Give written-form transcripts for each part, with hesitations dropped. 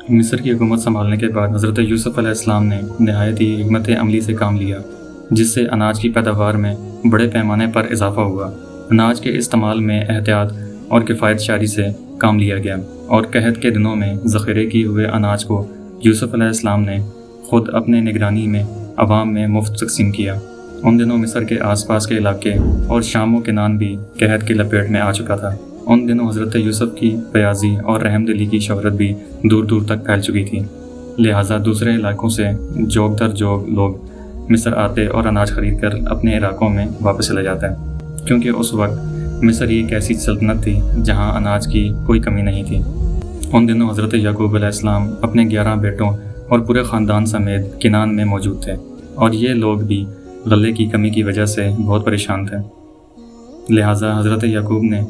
مصر کی حکومت سنبھالنے کے بعد حضرت یوسف علیہ السلام نے نہایت ہی حکمت عملی سے کام لیا، جس سے اناج کی پیداوار میں بڑے پیمانے پر اضافہ ہوا۔ اناج کے استعمال میں احتیاط اور کفایت شاری سے کام لیا گیا، اور قحط کے دنوں میں ذخیرے کیے ہوئے اناج کو یوسف علیہ السلام نے خود اپنے نگرانی میں عوام میں مفت تقسیم کیا۔ ان دنوں مصر کے آس پاس کے علاقے اور شام و کنان بھی قحط کی لپیٹ میں آ چکا تھا۔ ان دنوں حضرت یوسف کی فیاضی اور رحم دلی کی شہرت بھی دور دور تک پھیل چکی تھی، لہٰذا دوسرے علاقوں سے جوگ در جوگ لوگ مصر آتے اور اناج خرید کر اپنے علاقوں میں واپس چلے جاتے ہیں، کیونکہ اس وقت مصر ایک ایسی سلطنت تھی جہاں اناج کی کوئی کمی نہیں تھی۔ ان دنوں حضرت یعقوب علیہ السلام اپنے 11 بیٹوں اور پورے خاندان سمیت کنان میں موجود تھے، اور یہ لوگ بھی غلے کی کمی کی وجہ سے بہت پریشان تھے۔ لہٰذا حضرت یعقوب نے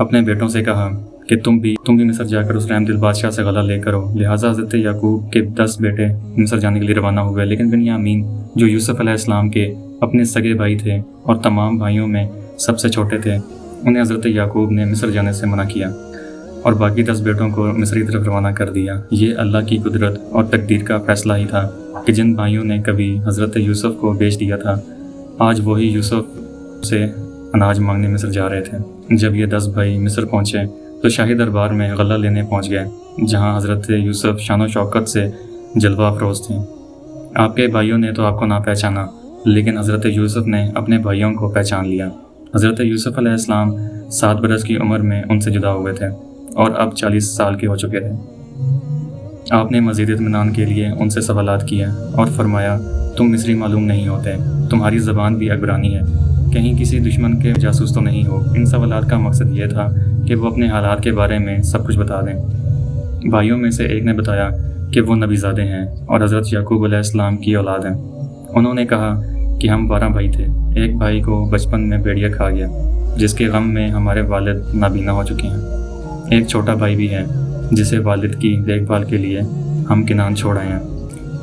اپنے بیٹوں سے کہا کہ تم بھی مصر جا کر اس رحم دل بادشاہ سے غلہ لے کرو۔ لہٰذا حضرت یعقوب کے 10 بیٹے مصر جانے کے لیے روانہ ہوئے، لیکن بنیامین جو یوسف علیہ السلام کے اپنے سگے بھائی تھے اور تمام بھائیوں میں سب سے چھوٹے تھے، انہیں حضرت یعقوب نے مصر جانے سے منع کیا اور باقی 10 بیٹوں کو مصر کی طرف روانہ کر دیا۔ یہ اللہ کی قدرت اور تقدیر کا فیصلہ ہی تھا کہ جن بھائیوں نے کبھی حضرت یوسف کو بیچ دیا تھا، آج وہی یوسف سے اناج مانگنے مصر جا رہے تھے۔ جب یہ 10 بھائی مصر پہنچے تو شاہی دربار میں غلہ لینے پہنچ گئے، جہاں حضرت یوسف شان و شوکت سے جلوہ افروز تھے۔ آپ کے بھائیوں نے تو آپ کو نہ پہچانا، لیکن حضرت یوسف نے اپنے بھائیوں کو پہچان لیا۔ حضرت یوسف علیہ السلام 7 برس کی عمر میں ان سے جدا ہوئے تھے اور اب 40 سال کے ہو چکے تھے۔ آپ نے مزید اطمینان کے لیے ان سے سوالات کیے اور فرمایا، تم مصری معلوم نہیں ہوتے، تمہاری زبان بھی عبرانی ہے، کہیں کسی دشمن کے جاسوس تو نہیں ہو؟ ان سوالات کا مقصد یہ تھا کہ وہ اپنے حالات کے بارے میں سب کچھ بتا دیں۔ بھائیوں میں سے ایک نے بتایا کہ وہ نبی زادے ہیں اور حضرت یعقوب علیہ السلام کی اولاد ہیں۔ انہوں نے کہا کہ ہم 12 بھائی تھے، ایک بھائی کو بچپن میں بھیڑیا کھا گیا، جس کے غم میں ہمارے والد نابینا ہو چکے ہیں۔ ایک چھوٹا بھائی بھی ہے جسے والد کی دیکھ بھال کے لیے ہم کنان چھوڑ آئے ہیں۔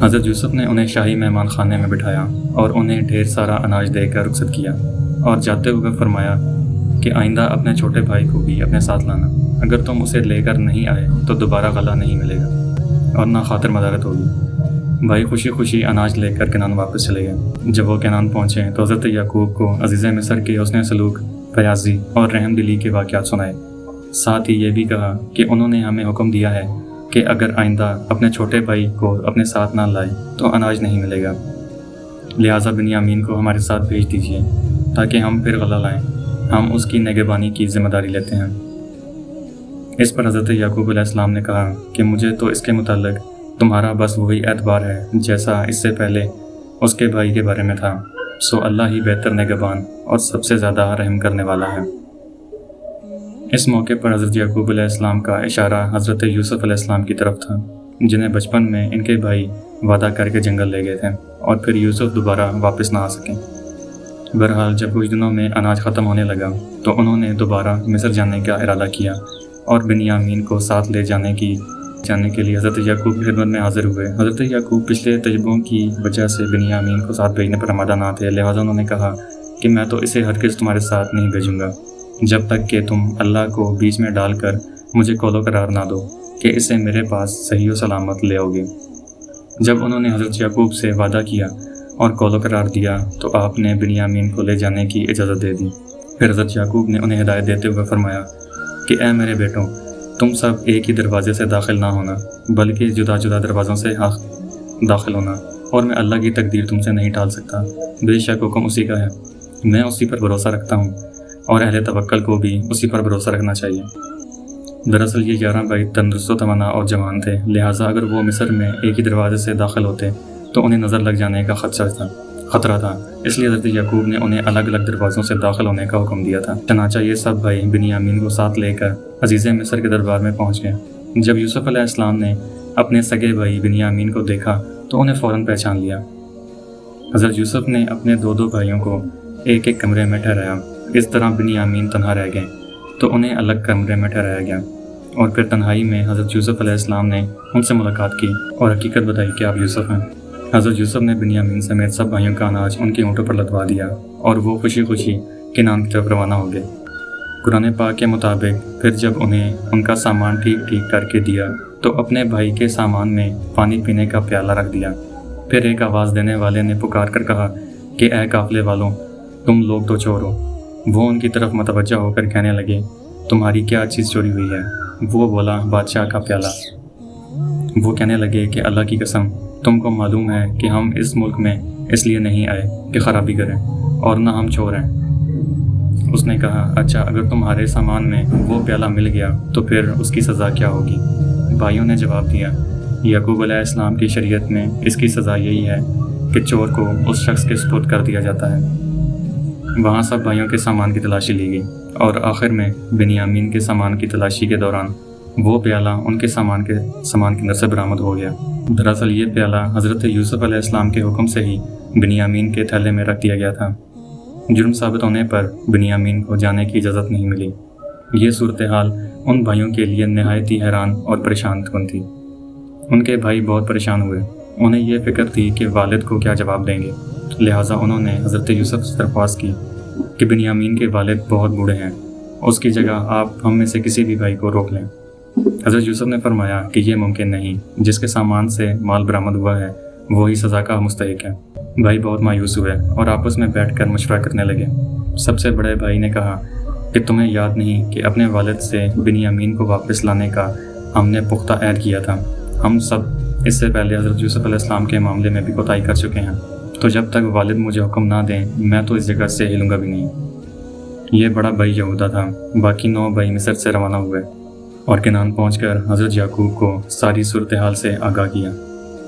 حضرت یوسف نے انہیں شاہی مہمان خانے میں بٹھایا اور انہیں ڈھیر سارا اناج دے کر رخصت کیا، اور جاتے ہوئے فرمایا کہ آئندہ اپنے چھوٹے بھائی کو بھی اپنے ساتھ لانا، اگر تم اسے لے کر نہیں آئے تو دوبارہ غلہ نہیں ملے گا اور نہ خاطر مدارت ہوگی۔ بھائی خوشی خوشی اناج لے کر کنان واپس چلے گئے۔ جب وہ کنان پہنچے تو حضرت یعقوب کو عزیز مصر کے حسن سلوک، فیاضی اور رحم دلی کے واقعات سنائے۔ ساتھ ہی یہ بھی کہا کہ انہوں نے ہمیں حکم دیا ہے کہ اگر آئندہ اپنے چھوٹے بھائی کو اپنے ساتھ نہ لائے تو اناج نہیں ملے گا، لہٰذا بنیامین کو ہمارے ساتھ بھیج دیجیے تاکہ ہم پھر غلہ لائیں، ہم اس کی نگہبانی کی ذمہ داری لیتے ہیں۔ اس پر حضرت یعقوب علیہ السلام نے کہا کہ مجھے تو اس کے متعلق تمہارا بس وہی اعتبار ہے جیسا اس سے پہلے اس کے بھائی کے بارے میں تھا، سو اللہ ہی بہتر نگہبان اور سب سے زیادہ رحم کرنے والا ہے۔ اس موقع پر حضرت یعقوب علیہ السلام کا اشارہ حضرت یوسف علیہ السلام کی طرف تھا، جنہیں بچپن میں ان کے بھائی وعدہ کر کے جنگل لے گئے تھے اور پھر یوسف دوبارہ واپس نہ آ سکے۔ بہرحال جب کچھ دنوں میں اناج ختم ہونے لگا تو انہوں نے دوبارہ مصر جانے کا ارادہ کیا اور بنیامین کو ساتھ لے جانے کے لیے حضرت یعقوب کی خدمت میں حاضر ہوئے۔ حضرت یعقوب پچھلے تجربوں کی وجہ سے بنیامین کو ساتھ بھیجنے پر آمادہ نہ تھے، لہٰذا انہوں نے کہا کہ میں تو اسے ہرگز تمہارے ساتھ نہیں بھیجوں گا جب تک کہ تم اللہ کو بیچ میں ڈال کر مجھے قول و قرار نہ دو کہ اسے میرے پاس صحیح و سلامت لے آؤ گے۔ جب انہوں نے حضرت یعقوب سے وعدہ کیا اور قول و قرار دیا تو آپ نے بنیامین کو لے جانے کی اجازت دے دی۔ پھر حضرت یعقوب نے انہیں ہدایت دیتے ہوئے فرمایا کہ اے میرے بیٹوں، تم سب ایک ہی دروازے سے داخل نہ ہونا بلکہ جدا جدا دروازوں سے داخل ہونا، اور میں اللہ کی تقدیر تم سے نہیں ٹال سکتا، بے شک حکم اسی کا ہے، میں اسی پر بھروسہ رکھتا ہوں اور اہل توکل کو بھی اسی پر بھروسہ رکھنا چاہیے۔ دراصل یہ 11 بھائی تندرست و توانا اور جوان تھے، لہٰذا اگر وہ مصر میں ایک ہی دروازے سے داخل ہوتے تو انہیں نظر لگ جانے کا خطرہ تھا، اس لیے حضرت یعقوب نے انہیں الگ الگ دروازوں سے داخل ہونے کا حکم دیا تھا۔ چنانچہ یہ سب بھائی بنیامین کو ساتھ لے کر عزیز مصر کے دربار میں پہنچ گئے۔ جب یوسف علیہ السلام نے اپنے سگے بھائی بنیامین کو دیکھا تو انہیں فوراً پہچان لیا۔ حضرت یوسف نے اپنے 2 بھائیوں کو ایک ایک کمرے میں ٹھہرایا، اس طرح بنیامین تنہا رہ گئے تو انہیں الگ کمرے میں ٹھہرایا گیا، اور پھر تنہائی میں حضرت یوسف علیہ السلام نے ان سے ملاقات کی اور حقیقت بتائی کہ آپ یوسف ہیں۔ حضرت یوسف نے بنیامین سمیت سب بھائیوں کا اناج ان کے اونٹوں پر لدوا دیا اور وہ خوشی خوشی کنعان کی طرف روانہ ہو گئے۔ قرآن پاک کے مطابق پھر جب انہیں ان کا سامان ٹھیک کر کے دیا تو اپنے بھائی کے سامان میں پانی پینے کا پیالہ رکھ دیا۔ پھر ایک آواز دینے والے نے پکار کر کہا کہ اے قافلے والوں، تم لوگ تو چور ہو۔ وہ ان کی طرف متوجہ ہو کر کہنے لگے، تمہاری کیا چیز چوری ہوئی ہے؟ وہ بولا، بادشاہ کا پیالہ۔ وہ کہنے لگے کہ اللہ کی قسم، تم کو معلوم ہے کہ ہم اس ملک میں اس لیے نہیں آئے کہ خرابی کریں، اور نہ ہم چور ہیں۔ اس نے کہا، اچھا، اگر تمہارے سامان میں وہ پیالہ مل گیا تو پھر اس کی سزا کیا ہوگی؟ بھائیوں نے جواب دیا، یعقوب علیہ السلام کی شریعت میں اس کی سزا یہی ہے کہ چور کو اس شخص کے سپرد کر دیا جاتا ہے۔ وہاں سب بھائیوں کے سامان کی تلاشی لی گئی، اور آخر میں بنیامین کے سامان کی تلاشی کے دوران وہ پیالہ ان کے سامان کے اندر سے برآمد ہو گیا۔ دراصل یہ پیالہ حضرت یوسف علیہ السلام کے حکم سے ہی بنیامین کے تھیلے میں رکھ دیا گیا تھا۔ جرم ثابت ہونے پر بنیامین کو جانے کی اجازت نہیں ملی۔ یہ صورتحال ان بھائیوں کے لیے نہایت ہی حیران اور پریشان کن تھی۔ ان کے بھائی بہت پریشان ہوئے۔ انہیں یہ فکر تھی کہ والد کو کیا جواب دیں گے، لہٰذا انہوں نے حضرت یوسف سے درخواست کی کہ بنیامین کے والد بہت بوڑھے ہیں، اس کی جگہ آپ ہم میں سے کسی بھی بھائی کو روک لیں۔ حضرت یوسف نے فرمایا کہ یہ ممکن نہیں، جس کے سامان سے مال برآمد ہوا ہے وہی سزا کا مستحق ہے۔ بھائی بہت مایوس ہوئے اور آپس میں بیٹھ کر مشورہ کرنے لگے۔ سب سے بڑے بھائی نے کہا کہ تمہیں یاد نہیں کہ اپنے والد سے بنیامین کو واپس لانے کا ہم نے پختہ عہد کیا تھا؟ ہم سب اس سے پہلے حضرت یوسف علیہ السلام کے معاملے میں بھی کوتاہی کر چکے ہیں، تو جب تک والد مجھے حکم نہ دیں میں تو اس جگہ سے ہلوں گا بھی نہیں۔ یہ بڑا بھائی یہودا تھا۔ باقی 9 بھائی مصر سے روانہ ہوئے اور کنعان پہنچ کر حضرت یعقوب کو ساری صورتحال سے آگاہ کیا۔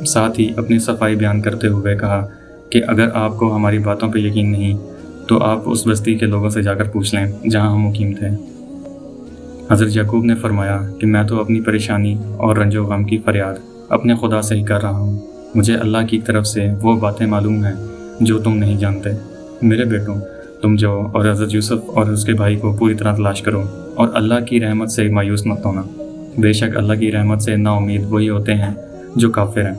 ساتھ ہی اپنی صفائی بیان کرتے ہوئے کہا کہ اگر آپ کو ہماری باتوں پہ یقین نہیں تو آپ اس بستی کے لوگوں سے جا کر پوچھ لیں جہاں ہم مقیم تھے۔ حضرت یعقوب نے فرمایا کہ میں تو اپنی پریشانی اور رنج و غم کی فریاد اپنے خدا سے ہی کر رہا ہوں۔ مجھے اللہ کی طرف سے وہ باتیں معلوم ہیں جو تم نہیں جانتے۔ میرے بیٹوں، تم جاؤ اور حضرت یوسف اور اس کے بھائی کو پوری طرح تلاش کرو، اور اللہ کی رحمت سے مایوس مت ہونا۔ بے شک اللہ کی رحمت سے نا امید وہی ہوتے ہیں جو کافر ہیں۔